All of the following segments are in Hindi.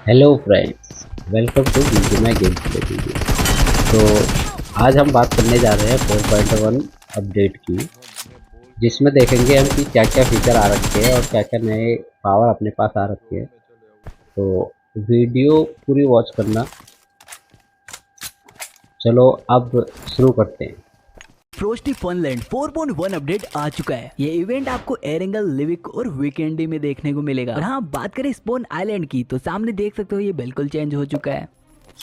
Hello friends, welcome to BGMI game play video. तो आज हम बात करने जा रहे हैं 4.1 अपडेट की, जिसमें देखेंगे हम कि क्या क्या फीचर आ रखे हैं और क्या क्या नए पावर अपने पास आ रखे हैं। तो वीडियो पूरी वॉच करना। चलो अब शुरू करते हैं। फ्रोस्टी फनलैंड 4.1 अपडेट आ चुका है। ये इवेंट आपको एरेंगल, लिविक और वीकेंडी में देखने को मिलेगा। और हाँ, बात करें स्पोन आइलैंड की तो सामने देख सकते हो ये बिल्कुल चेंज हो चुका है।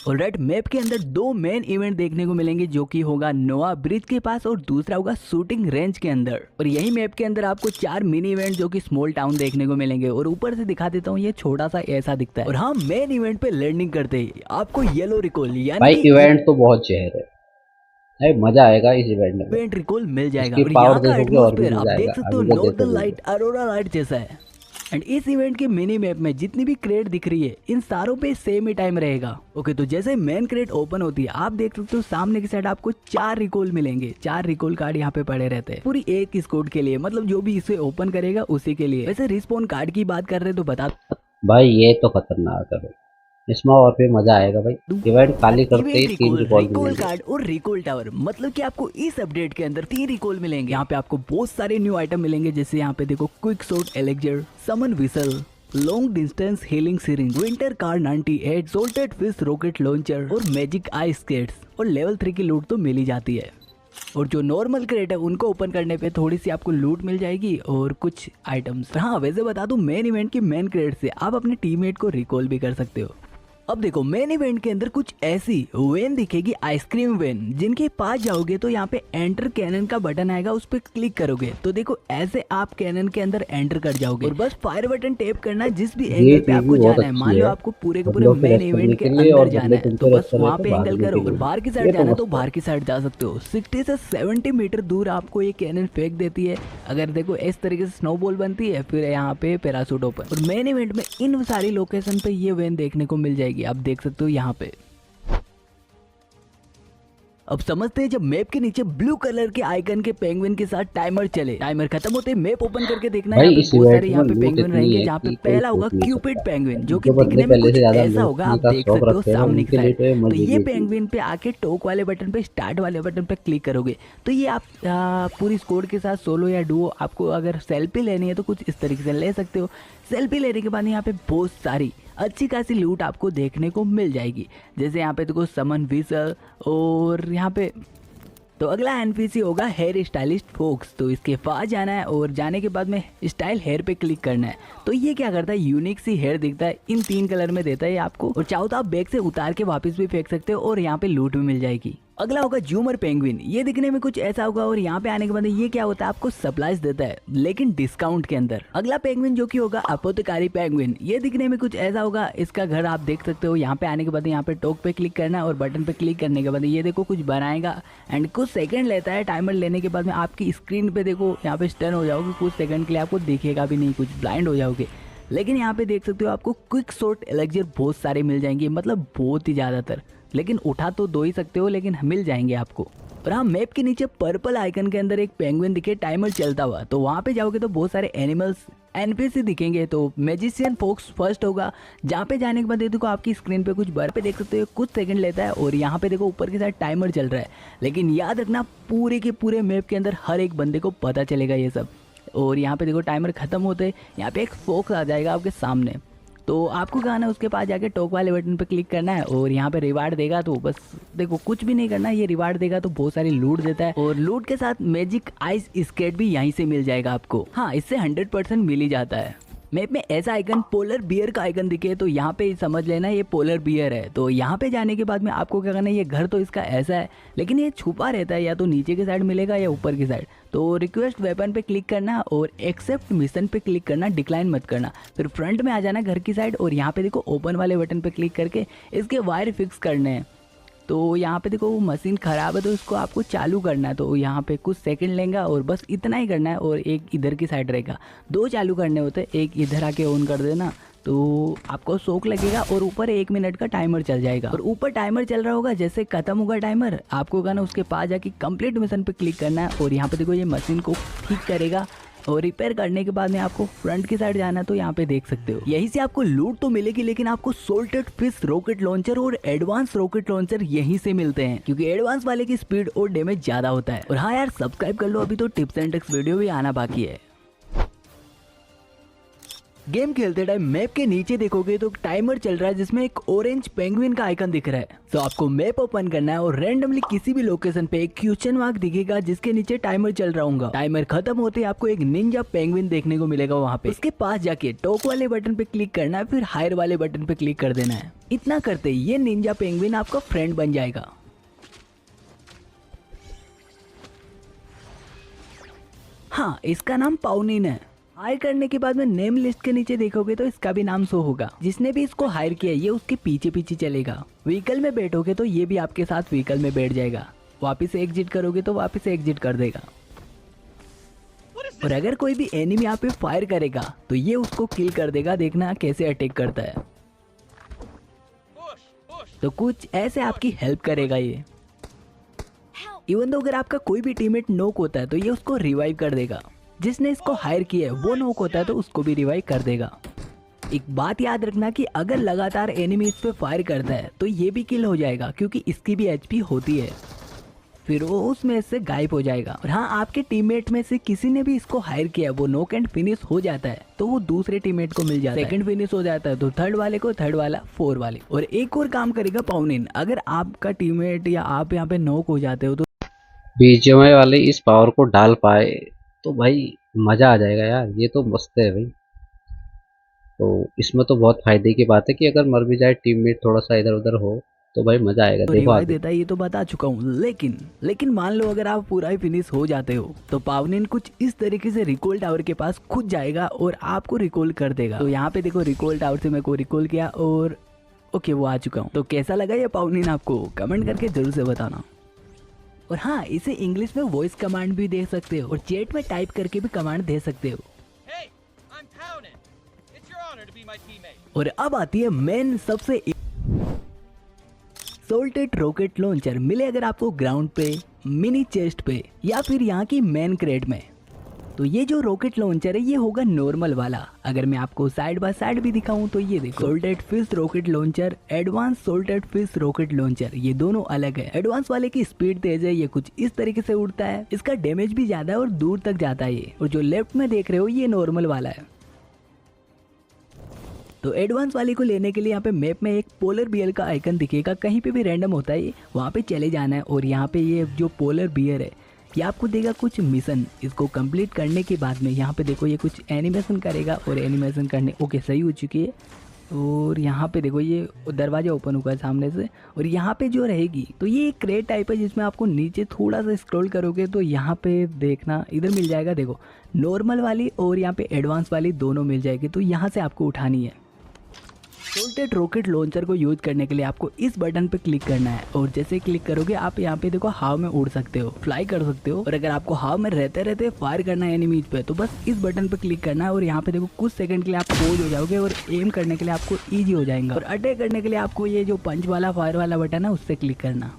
और रेड मैप के अंदर दो मेन इवेंट देखने को मिलेंगे, जो कि होगा नोआ ब्रिज के पास और दूसरा होगा शूटिंग रेंज के अंदर। और यही मैप के अंदर आपको 4 मिनी इवेंट जो कि स्मॉल टाउन देखने को मिलेंगे। और ऊपर से दिखा देता हूँ, ये छोटा सा ऐसा दिखता है। और हाँ, मेन इवेंट पे लैंडिंग करते ही आपको येलो रिकॉल यानी भाई कि इवेंट तो बहुत चेहरे है, मजा आएगा इस इवेंट में। इवेंट रिकॉल मिल जाएगा। इसकी और पावर यहाँ का देखोगे और भी एटमॉस्फेयर आप मजा देख आएगा, सकते हो, अभी तो नॉर्दर्न देखोगे। लाइट, अरोरा लाइट जैसा है। एंड इस इवेंट के मिनी मैप में जितनी भी क्रेट दिख रही है, इन सारों पे सेम ही टाइम रहेगा। ओके, तो जैसे मेन क्रेट ओपन होती है, आप देख सकते हो सामने की साइड आपको 4 रिकॉल मिलेंगे। 4 रिकॉल कार्ड यहाँ पे पड़े रहते हैं पूरी एक स्क्वाड के लिए, मतलब जो भी इसे ओपन करेगा उसी के लिए। वैसे रिस्पॉन कार्ड की बात कर रहे हैं तो बता भाई ये तो खतरनाक है भाई, इसमें और भी मजा आएगा भाई। इवेंट खाली करते ही इवेंट 3 रिकॉल, रिकॉर्ड रिकॉल मिलेंगे। कार्ड और रिकॉल टावर, मतलब कि आपको इस अपडेट के अंदर 3 रिकॉल मिलेंगे। यहाँ पे आपको बहुत सारे न्यू आइटम मिलेंगे, जैसे यहाँ पे देखो quick shot elixir, summon whistle, long distance healing syringe, winter car 98, salted fish rocket launcher और मैजिक आई स्केट्स। और लेवल 3 की लूट तो मिल ही जाती है। और जो नॉर्मल क्रेट है उनको ओपन करने पे थोड़ी सी आपको लूट मिल जाएगी और कुछ आइटम्स। हाँ, वैसे बता दूं, मेन इवेंट की मेन क्रेट से आप अपने टीममेट को रिकॉल भी कर सकते हो। अब देखो, मेन इवेंट के अंदर कुछ ऐसी वेन दिखेगी, आइसक्रीम वेन, जिनके पास जाओगे तो यहाँ पे एंटर कैनन का बटन आएगा, उस पर क्लिक करोगे तो देखो ऐसे आप कैनन के अंदर एंटर कर जाओगे। और बस फायर बटन टैप करना है जिस भी ये एंगल पे चीज भी आपको बहुत जाना है। अच्छी मान लो है, आपको पूरे के पूरे बंदों को मेन रेस्ट करने इवेंट के के लिए अंदर और जाना बंदे है, तो तुमसे बस रेस्ट कर रहे वहाँ थे पे एंगल भागने करो। के और लिए। बाहर की ये साइड तो जाना है तो मस्त है। बाहर की साइड जा सकते हो। 60 से 70 मीटर दूर आपको ये कैनन फेंक देती है। अगर देखो इस तरीके से स्नोबॉल बनती है, फिर यहाँ पे पैराशूट ओपन। और मेन इवेंट में इन सारी लोकेशन पे ये वेन देखने को मिल जाएगी, आप देख सकते हो यहाँ पे। अब समझते हैं, जब मैप के नीचे ब्लू कलर के आइकन के पेंगुइन के साथ टाइमर चले, टाइमर खत्म होते ही मैप ओपन करके देखना है। भाई यहाँ पे इस बहुत इवेंट सारे में यहाँ पे लूट पेंगुइन इतनी रहेंगे, है जहाँ पे कि कोई पहला होगा सोच नहीं क्यूपिड सकता। पेंगुइन, जो कि जो बंदे दिखने में पहले कुछ से ज्यादा ऐसा होगा, लूटने आप का देख शौक सकते हो रखते हैं ना, सामने की उनके लिए साइड। तो ये तो ये मजेदार चीज है। पेंगुइन पे आके टॉक वाले बटन पे, स्टार्ट वाले बटन पे क्लिक करोगे तो ये आप पूरी स्कोर के साथ सोलो या डुओ, आपको अगर सेल्फी लेनी है तो कुछ इस तरीके से ले सकते हो। सेल्फी लेने के बाद यहाँ पे बहुत सारी अच्छी खासी लूट आपको देखने को मिल जाएगी। जैसे यहाँ पे देखो समन विसल, और यहाँ पे तो अगला एनपीसी होगा हेयर स्टाइलिस्ट फोक्स। तो इसके पास जाना है और जाने के बाद में स्टाइल हेयर पे क्लिक करना है। तो ये क्या करता है, यूनिक सी हेयर दिखता है, इन 3 कलर में देता है आपको। और चाहो तो आप बैग से उतार के वापस भी फेंक सकते हो और यहाँ पे लूट भी मिल जाएगी। अगला होगा जूमर पेंगुइन, ये दिखने में कुछ ऐसा होगा और यहाँ पे आने के बाद ये क्या होता है, आपको सप्लाईज देता है लेकिन डिस्काउंट के अंदर। अगला पेंगुइन जो कि होगा अपोतिकारी पेंगुइन, ये दिखने में कुछ ऐसा होगा। इसका घर आप देख सकते हो। यहाँ पे आने के बाद यहाँ पे टॉक पे क्लिक करना है और बटन पे क्लिक करने के बाद ये देखो कुछ बनाएगा एंड कुछ सेकंड लेता है। टाइमर लेने के बाद में आपकी स्क्रीन पे देखो यहाँ पे स्टन हो जाओगे, कुछ सेकंड के लिए आपको दिखेगा भी नहीं, कुछ ब्लाइंड हो जाओगे। लेकिन यहाँ पे देख सकते हो आपको क्विक शॉट एलेक्जर बहुत सारे मिल जाएंगे, मतलब बहुत ही ज़्यादातर। लेकिन उठा तो 2 ही सकते हो, लेकिन मिल जाएंगे आपको। और हाँ, मैप के नीचे पर्पल आइकन के अंदर एक पेंगुइन दिखे टाइमर चलता हुआ, तो वहाँ पे जाओगे तो बहुत सारे एनिमल्स एनपीसी दिखेंगे। तो मैजिशियन फोक्स फर्स्ट होगा, जहाँ पे जाने के बाद देखो आपकी स्क्रीन पे कुछ बर पे देख सकते हो, कुछ सेकंड लेता है और यहाँ पे देखो ऊपर के साथ टाइमर चल रहा है। लेकिन याद रखना, पूरे के पूरे मैप के अंदर हर एक बंदे को पता चलेगा ये सब। और यहाँ पे देखो टाइमर खत्म होते यहाँ पे एक फोक्स आ जाएगा आपके सामने। तो आपको क्या करना है, उसके पास जाके टॉक वाले बटन पे क्लिक करना है और यहाँ पे रिवार्ड देगा। तो बस देखो कुछ भी नहीं करना है, ये रिवार्ड देगा तो बहुत सारी लूट देता है। और लूट के साथ मैजिक आइस स्केट भी यहीं से मिल जाएगा आपको। हाँ, इससे 100% मिल ही जाता है। मैप में ऐसा आइकन, पोलर बियर का आइकन दिखे तो यहाँ पे समझ लेना ये पोलर बियर है। तो यहाँ पे जाने के बाद में आपको क्या करना है, ये घर तो इसका ऐसा है लेकिन ये छुपा रहता है, या तो नीचे की साइड मिलेगा या ऊपर की साइड। तो रिक्वेस्ट वेपन पे क्लिक करना और एक्सेप्ट मिशन पे क्लिक करना, डिक्लाइन मत करना। फिर फ्रंट में आ जाना घर की साइड और यहाँ पे देखो ओपन वाले बटन पे क्लिक करके इसके वायर फिक्स करने हैं। तो यहाँ पे देखो वो मशीन ख़राब है तो इसको आपको चालू करना है। तो यहाँ पे कुछ सेकंड लेंगे और बस इतना ही करना है। और एक इधर की साइड रहेगा, 2 चालू करने होते हैं, एक इधर आके ऑन कर देना तो आपको शॉक लगेगा और ऊपर 1 मिनट का टाइमर चल जाएगा। और ऊपर टाइमर चल रहा होगा, जैसे खत्म होगा टाइमर आपको कहना उसके पास जाके कंप्लीट मिशन पे क्लिक करना है। और यहाँ पे देखो ये मशीन को ठीक करेगा और रिपेयर करने के बाद में आपको फ्रंट की साइड जाना है तो यहाँ पे देख सकते हो। यहीं से आपको लूट तो मिलेगी, लेकिन आपको सोल्टेड फिश रॉकेट लॉन्चर और एडवांस रॉकेट लॉन्चर यहीं से मिलते हैं, क्योंकि एडवांस वाले की स्पीड और डैमेज ज्यादा होता है। और हाँ यार, सब्सक्राइब कर लो, अभी तो टिप्स एंड ट्रिक्स वीडियो भी आना बाकी है। गेम खेलते टाइम मैप के नीचे देखोगे तो टाइमर चल रहा है जिसमें एक ऑरेंज पेंगुइन का आइकन दिख रहा है। तो आपको मैप ओपन करना है और रैंडमली किसी भी लोकेशन पे एक क्वेश्चन मार्क दिखेगा जिसके नीचे टाइमर चल रहा होगा। टाइमर खत्म होते ही आपको एक निंजा पेंगुइन देखने को मिलेगा वहाँ पे। उसके पास जाके टॉप वाले बटन पे क्लिक करना है, फिर हायर वाले बटन पे क्लिक कर देना है। इतना करते ही ये निंजा पेंगुइन आपका फ्रेंड बन जाएगा। हाँ, इसका नाम पाउनिन है। हायर करने के बाद में नेम लिस्ट के नीचे देखोगे तो इसका भी नाम शो होगा। जिसने भी इसको हायर किया ये उसके पीछे पीछे चलेगा। व्हीकल में बैठोगे तो ये भी आपके साथ व्हीकल में बैठ जाएगा। वापस से एग्जिट करोगे तो वापस से एग्जिट कर देगा। और अगर कोई भी एनिमी यहाँ पे फायर करेगा तो ये उसको किल कर देगा। देखना कैसे अटैक करता है। तो कुछ ऐसे आपकी हेल्प करेगा ये। इवन तो अगर आपका कोई भी टीममेट नॉक होता है तो ये उसको रिवाइव कर देगा। जिसने इसको हायर किया है वो नॉक होता है तो उसको भी रिवाइव कर देगा। एक बात याद रखना कि अगर लगातार एनिमी इस पे फायर करता है तो ये भी किल हो जाएगा, क्योंकि इसकी भी एचपी होती है। फिर वो उसमें से गायब हो जाएगा। और हाँ, आपके टीममेट में से किसी ने भी इसको हायर किया, वो नॉक एंड फिनिश हो जाता है तो वो दूसरे टीममेट को मिल जाता है। सेकंड फिनिश हो जाता है तो थर्ड वाले को, थर्ड वाला फोर वाले। और एक और काम करेगा पाउनिन, अगर आपका टीममेट या आप यहाँ पे नॉक हो जाते हो तो बीजीएमआई वाले इस पावर को डाल पाए तो भाई मज़ा आ जाएगा यार। ये तो मस्त है भाई। तो इसमें तो बहुत फायदे की बात है कि अगर मर भी जाए टीममेट थोड़ा सा इधर उधर हो तो भाई मज़ा आएगा। देखो रिवाइव आगे। देता है, ये तो बता चुका हूँ। लेकिन मान लो अगर आप पूरा ही फिनिश हो जाते हो तो पावनिन कुछ इस तरीके से रिकॉल टावर के पास खुद जाएगा और आपको रिकॉल कर देगा। तो यहाँ पे देखो, रिकॉल टावर से मेरे को रिकॉल किया और ओके वो आ चुका हूँ। तो कैसा लगा ये पावनिन आपको, कमेंट करके जरूर से बताना। और हाँ, इसे इंग्लिश में वॉइस कमांड भी दे सकते हो और चैट में टाइप करके भी कमांड दे सकते हो। Hey, I'm Paunin. It's your honor to be my teammate. और अब आती है मेन सबसे सोल्टेड रॉकेट लॉन्चर। मिले अगर आपको ग्राउंड पे, मिनी चेस्ट पे या फिर यहाँ की मेन क्रेट में। तो ये जो रॉकेट लॉन्चर है ये होगा नॉर्मल वाला। अगर मैं आपको साइड बाय साइड भी दिखाऊं तो ये देखो, salted fish rocket launcher, advance salted fish rocket launcher, ये दोनों अलग है। एडवांस वाले की स्पीड तेज है, ये कुछ इस तरीके से उड़ता है। इसका डैमेज भी ज्यादा है और दूर तक जाता है ये। और जो लेफ्ट में देख रहे हो ये नॉर्मल वाला है। तो एडवांस वाले को लेने के लिए यहाँ पे मैप में एक पोलर बियर का आइकन दिखेगा, कहीं पे भी रैंडम होता है, वहाँ पे चले जाना है। और यहाँ पे ये जो पोलर बियर है ये आपको देगा कुछ मिशन। इसको कंप्लीट करने के बाद में यहाँ पे देखो ये कुछ एनिमेशन करेगा और एनिमेशन करने ओके सही हो चुकी है। और यहाँ पे देखो ये दरवाजा ओपन हुआ है सामने से। और यहाँ पे जो रहेगी तो ये एक क्रेट टाइप है जिसमें आपको नीचे थोड़ा सा स्क्रॉल करोगे तो यहाँ पे देखना इधर मिल जाएगा। देखो नॉर्मल वाली और यहाँ पे एडवांस वाली दोनों मिल जाएगी, तो यहाँ से आपको उठानी है। सोल्टेड रॉकेट लॉन्चर को यूज करने के लिए आपको इस बटन पे क्लिक करना है और जैसे क्लिक करोगे आप यहाँ पे देखो हाव में उड़ सकते हो, फ्लाई कर सकते हो। और अगर आपको हाव में रहते रहते फायर करना है एनिमीज पे तो बस इस बटन पे क्लिक करना है और यहाँ पे देखो कुछ सेकंड के लिए आप पोज हो जाओगे और एम करने के लिए आपको ईजी हो जाएगा। और अटैक करने के लिए आपको ये जो पंच वाला फायर वाला बटन है उससे क्लिक करना।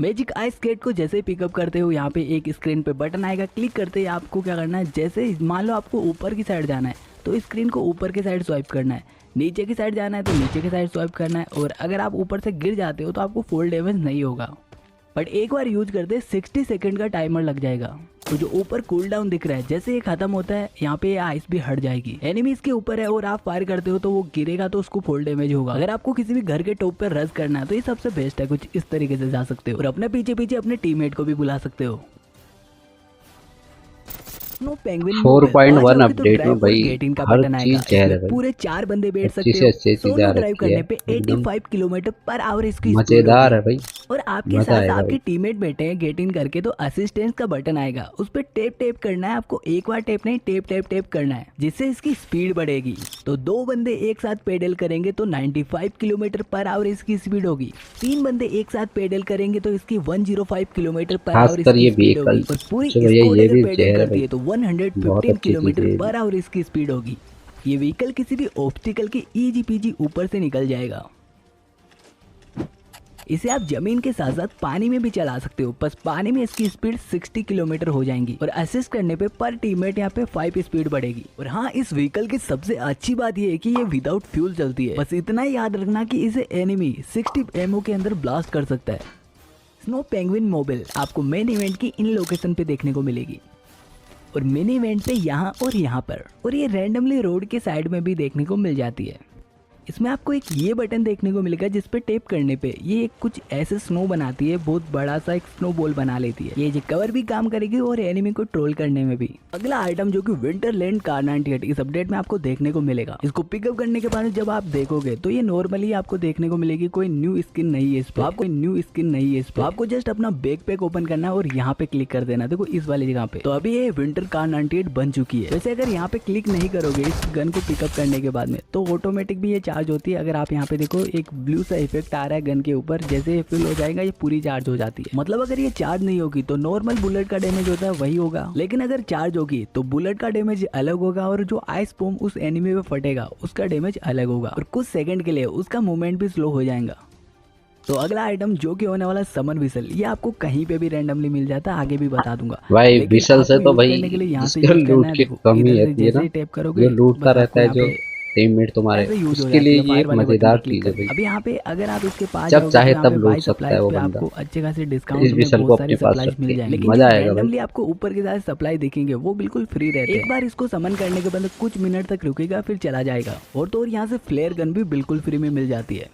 मैजिक आइस स्केट को जैसे ही पिकअप करते हो यहाँ पे एक स्क्रीन पे बटन आएगा, क्लिक करते ही आपको क्या करना है, जैसे मान लो आपको ऊपर की साइड जाना है तो स्क्रीन को ऊपर की साइड स्वाइप करना है, नीचे की साइड जाना है तो नीचे की साइड स्वाइप करना है। और अगर आप ऊपर से गिर जाते हो तो आपको फुल डैमेज नहीं होगा, बट एक बार यूज करते 60 सेकंड का टाइमर लग जाएगा। तो जो ऊपर कूल डाउन दिख रहा है जैसे ये खत्म होता है यहाँ पे आइस भी हट जाएगी। एनिमी इसके ऊपर है और आप फायर करते हो तो वो गिरेगा तो उसको फुल डैमेज होगा। अगर आपको किसी भी घर के टॉप पे रश करना है तो ये सबसे बेस्ट है, कुछ इस तरीके से जा सकते हो और अपने पीछे पीछे अपने टीममेट को भी बुला सकते हो। नो पेंगुइन 4.1 अपडेट में भाई हर चीज जहर है भाई। पूरे 4 बंदे बैठ अच्छी सकते से हो। अच्छी चीजें सोलो आ ड्राइव रखी है, करने पे एकदम 85 किलोमीटर पर आवर इसकी मजेदार है भाई। और आपके मजा साथ आएगा आपके भाई। टीममेट बैठे हैं गेट इन करके तो असिस्टेंस का बटन आएगा, उस पर टेप टेप करना है आपको। एक बार टेप नहीं, टेप टेप टेप करना है जिससे इसकी स्पीड बढ़ेगी। तो 2 बंदे एक साथ पेडल करेंगे तो 95 किलोमीटर पर आवर इसकी स्पीड होगी। 3 बंदे एक साथ पेडल करेंगे तो इसकी 105 किलोमीटर पर आवर खासकर इसकी ये स्पीड व्हीकल होगी। और पूरी चलो ये स्क्वाड भी अगर पेडल जहर है करती है भाई। तो बहुत 115 अच्छी किलोमीटर चीज है पर आवर इसकी स्पीड होगी। ये व्हीकल किसी भी ऑब्स्टिकल की इजी पीजी ऊपर से निकल जाएगा। इसे आप जमीन के साथ साथ पानी में भी चला सकते हो, बस पानी में इसकी स्पीड 60 किलोमीटर हो जाएंगी और असिस्ट करने पे पर टीममेट यहाँ पे 5 स्पीड बढ़ेगी। और हाँ, इस व्हीकल की सबसे अच्छी बात ये है कि ये विदाउट फ्यूल चलती है। बस इतना ही याद रखना कि इसे एनिमी 60 एमओ के अंदर ब्लास्ट कर सकता है। स्नो पेंगुइन मोबाइल आपको मेन इवेंट की इन लोकेशन पे देखने को मिलेगी और मिनी इवेंट पे यहाँ और यहाँ पर, और ये रैंडमली रोड के साइड में भी देखने को मिल जाती है। इसमें आपको एक ये बटन देखने को मिलेगा जिस पे टैप करने पे ये कुछ ऐसे स्नो बनाती है, बहुत बड़ा सा एक स्नो बॉल बना लेती है। ये जो कवर भी काम करेगी और एनिमी को ट्रोल करने में भी। अगला आइटम जो कि विंटरलैंड कार 98 इस अपडेट में आपको देखने को मिलेगा। इसको पिकअप करने के बाद जब आप देखोगे तो ये नॉर्मली आपको देखने को मिलेगी, कोई न्यू स्किन नहीं है इस पर, आपको न्यू स्किन नहीं है इस पर। आपको जस्ट अपना बैकपैक ओपन करना है और यहाँ पे क्लिक कर देना, देखो इस वाली जगह पे। तो अभी ये विंटर कार 98 बन चुकी है। वैसे अगर यहाँ पे क्लिक नहीं करोगे इस गन को पिकअप करने के बाद में तो ऑटोमेटिक भी ये चार्ज होती है। अगर आप यहाँ पे देखो एक ब्लू सा इफेक्ट आ रहा है गन के ऊपर, जैसे ये फिल हो जाएगा ये पूरी चार्ज हो जाती है। मतलब अगर ये चार्ज नहीं होगी तो नॉर्मल बुलेट का डैमेज होता है वही होगा, लेकिन अगर चार्ज होगी तो बुलेट का डैमेज अलग होगा और जो आइस बॉम्ब उस एनिमी पे फटेगा उसका डैमेज अलग होगा और कुछ सेकंड के लिए उसका मूवमेंट भी स्लो हो जाएगा। तो अगला आइटम जो कि होने वाला समन विसल, ये आपको कहीं पे भी रैंडमली मिल जाता है, आगे भी बता दूंगा भाई। लेकिन विसल से आपको तो यूज भाई करने के लिए यहाँ से जिसका यूज करना लूट है। की देखो, कमी इधर से रहती है जैसे ना, ही टैप करोगे जो लूटता बस रहता है आपको जो यहाँ पे टीममेट तुम्हारे, ऐसे यूज हो उसके जाती लिए है। फायर ये एक वाले बटन मजेदार पे क्लिक चीज है करके भाई। अभी यहाँ पे अगर आप इसके पास जब जाओगे चाहे तो यहाँ तब पे लूट बाई सकता सप्लाई है वो पे बंदा। आपको अच्छे खासे इस डिस्काउंट में विसल को बहुत अपने सारी पास सप्लाईज मिल रखिए, जाएंगे, लेकिन मजा जो आएगा भाई। रैंडमली आपको ऊपर के साथ सप्लाई दिखेंगे वो बिल्कुल फ्री रहते हैं। एक बार इसको समन करने के बाद कुछ मिनट तक रुकेगा फिर चला जाएगा। और तो और यहाँ से फ्लेयर गन भी बिल्कुल फ्री में मिल जाती है।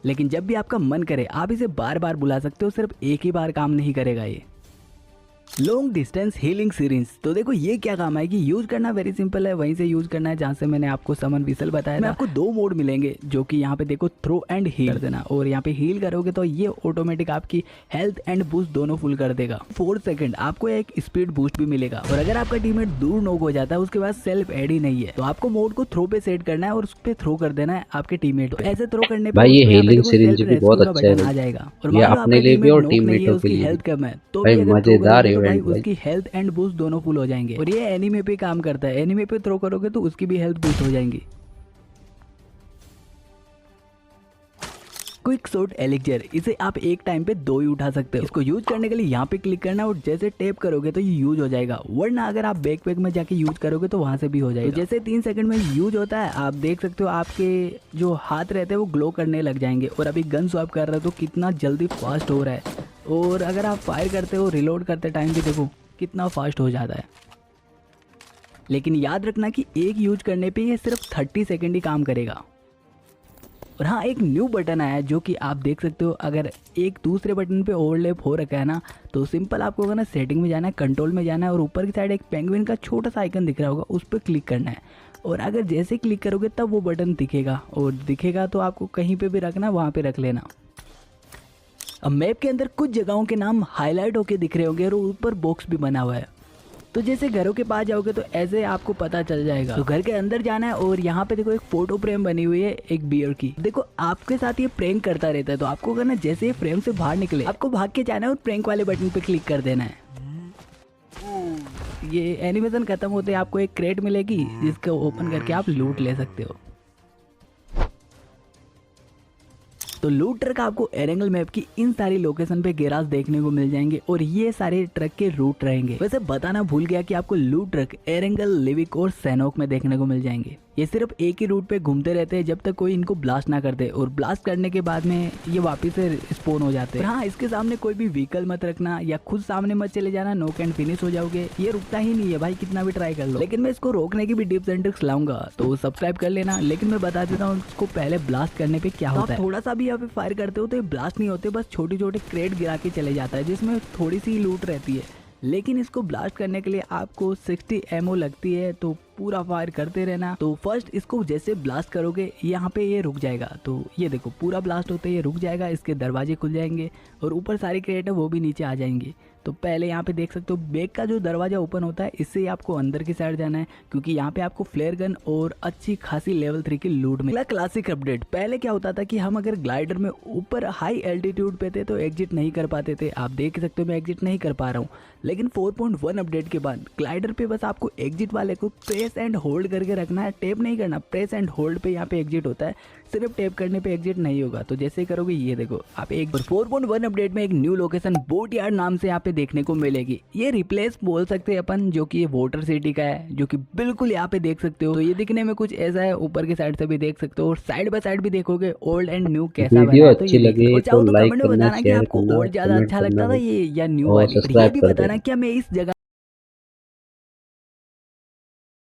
लेकिन जब भी आपका मन करे आप इसे बार बार बुला सकते हो, सिर्फ एक ही बार काम नहीं करेगा ये। लॉन्ग डिस्टेंस हीलिंग सीरीज, तो देखो ये क्या काम है कि यूज करना वेरी सिंपल है, वहीं से यूज करना है जहाँ से मैंने आपको समन विसल बताया था। आपको 2 मोड मिलेंगे जो कि यहाँ पे देखो थ्रो एंड हील कर देना, और यहाँ पे हील करोगे तो ये ऑटोमेटिक आपकी हेल्थ एंड बूस्ट दोनों फुल कर देगा। 4 सेकंड आपको एक स्पीड बूस्ट भी मिलेगा। और अगर आपका टीममेट दूर नॉक हो जाता है उसके बाद सेल्फ एड ही नहीं है तो आपको मोड को थ्रो पे सेट करना है और उस पे थ्रो कर देना है आपके टीममेट पे। ऐसे थ्रो करने पे भाई ये उस पे यहाँ पे हीलिंग देखो सिरिंज self भी बहुत rescue का अच्छा है बटन भाई। आ जाएगा। और ये मान लो अपने आपका लिए भी टीममेट और नॉक नहीं है, टीममेटों के उसकी लिए हेल्थ भी। कम है तो भाई भी अगर थ्रो मजेदार करोगे तो भाई इवेंट भाई। उसकी हेल्थ एंड बूस्ट दोनों फुल हो जाएंगे। और ये एनीमे पे काम करता है, एनीमे पे थ्रो करोगे तो उसकी भी हेल्थ बूस्ट हो जाएंगी। क्विक शॉट एलिक्जर, इसे आप एक टाइम पे 2 ही उठा सकते हो। इसको यूज करने के लिए यहाँ पे क्लिक करना है और जैसे टैप करोगे तो ये यूज हो जाएगा, वरना अगर आप बैकपैक में जाके यूज करोगे तो वहां से भी हो जाएगा। तो जैसे 3 सेकंड में यूज होता है आप देख सकते हो आपके जो हाथ रहते हैं वो ग्लो करने लग जाएंगे। और अभी गन स्वैप कर रहे हो तो कितना जल्दी फास्ट हो रहा है। और अगर आप फायर करते हो रिलोड करते टाइम भी देखो कितना फास्ट हो जाता है। लेकिन याद रखना कि एक यूज करने पे ये सिर्फ 30 सेकंड ही काम करेगा। और हाँ, एक न्यू बटन आया है जो कि आप देख सकते हो। अगर एक दूसरे बटन पे ओवरलैप हो रखा है ना तो सिंपल आपको होगा ना सेटिंग में जाना है, कंट्रोल में जाना है और ऊपर की साइड एक पेंगुइन का छोटा सा आइकन दिख रहा होगा उस पर क्लिक करना है। और अगर जैसे क्लिक करोगे तब वो बटन दिखेगा, और दिखेगा तो आपको कहीं पे भी रखना, वहाँ पे रख लेना। अब मैप के अंदर कुछ जगहों के नाम हाईलाइट होके दिख रहे होंगे और ऊपर बॉक्स भी बना हुआ है। तो जैसे घरों के पास जाओगे तो ऐसे आपको पता चल जाएगा। तो घर के अंदर जाना है और यहाँ पे देखो एक फोटो फ्रेम बनी हुई है एक बियर की। देखो आपके साथ ये प्रैंक करता रहता है तो आपको करना जैसे ये फ्रेम से बाहर निकले आपको भाग के जाना है और प्रैंक वाले बटन पे क्लिक कर देना है। ये एनिमेशन खत्म होते आपको एक क्रेट मिलेगी जिसको ओपन करके आप लूट ले सकते हो। तो लूट ट्रक आपको एरेंगल मैप की इन सारी लोकेशन पे गैराज देखने को मिल जाएंगे और ये सारे ट्रक के रूट रहेंगे। वैसे बताना भूल गया कि आपको लूट ट्रक एरेंगल, लिविक और सैनोक में देखने को मिल जाएंगे। ये सिर्फ एक ही रूट पे घूमते रहते हैं जब तक कोई इनको ब्लास्ट ना कर दे, और ब्लास्ट करने के बाद में ये वापस से स्पॉन हो जाते हैं। हाँ, इसके सामने कोई भी व्हीकल मत रखना या खुद सामने मत चले जाना, नॉक एंड फिनिश हो जाओगे। ये रुकता ही नहीं है भाई, कितना भी ट्राई कर लो। लेकिन मैं इसको रोकने की भी टिप्स एंड ट्रिक्स लाऊंगा तो सब्सक्राइब कर लेना। लेकिन मैं बता देता हूँ इसको पहले ब्लास्ट करने पे क्या होता है। थोड़ा सा भी यहाँ पे फायर करते हो तो ये ब्लास्ट नहीं होते, बस छोटे छोटे क्रेट गिरा के चले जाता है जिसमें थोड़ी सी लूट रहती है। लेकिन इसको ब्लास्ट करने के लिए आपको 60 एमओ लगती है, तो पूरा फायर करते रहना। तो फर्स्ट इसको जैसे ब्लास्ट करोगे यहाँ पे ये रुक जाएगा, तो ये देखो पूरा ब्लास्ट होते ये रुक जाएगा, इसके दरवाजे खुल जाएंगे और ऊपर सारी क्रेट है वो भी नीचे आ जाएंगे। तो पहले यहाँ पे देख सकते हो बैक का जो दरवाज़ा ओपन होता है इससे ही आपको अंदर की साइड जाना है, क्योंकि यहाँ पे आपको फ्लेयर गन और अच्छी खासी लेवल 3 की लूट मिला। क्लासिक अपडेट, पहले क्या होता था कि हम अगर ग्लाइडर में ऊपर हाई एल्टीट्यूड पे थे तो एग्जिट नहीं कर पाते थे। आप देख सकते हो मैं एग्जिट नहीं कर पा रहा हूँ, लेकिन 4.1 अपडेट के बाद ग्लाइडर पे बस आपको एग्जिट वाले को प्रेस एंड होल्ड करके रखना है, टैप नहीं करना। प्रेस एंड होल्ड पे यहाँ पे एग्जिट होता है, सिर्फ टैप करने पे एग्जिट नहीं होगा। तो जैसे करोगे ये देखो आप एक बार 4.1 अपडेट में एक न्यू लोकेशन बोट यार्ड नाम से यहाँ पे देखने को मिलेगी। ये रिप्लेस बोल सकते हैं अपन, जो कि ये वॉटर सिटी का है, जो कि बिल्कुल यहाँ पे देख सकते हो। तो ये दिखने में कुछ ऐसा है, ऊपर की साइड से भी देख सकते हो और साइड बाय साइड भी देखोगे ओल्ड एंड न्यू कैसा बना वीडियो है। तो अच्छी ये देख लगी लो। और तो चाहो तो लाइक कमेंट में करना, बताना कि शेयर आपको करना, ओल्ड ज्यादा कमेंट अच्छा करना लगता था ये या न्यू और वाली। और ये सब्सक्राइब भी कर बताना देना। कि मैं इस जगह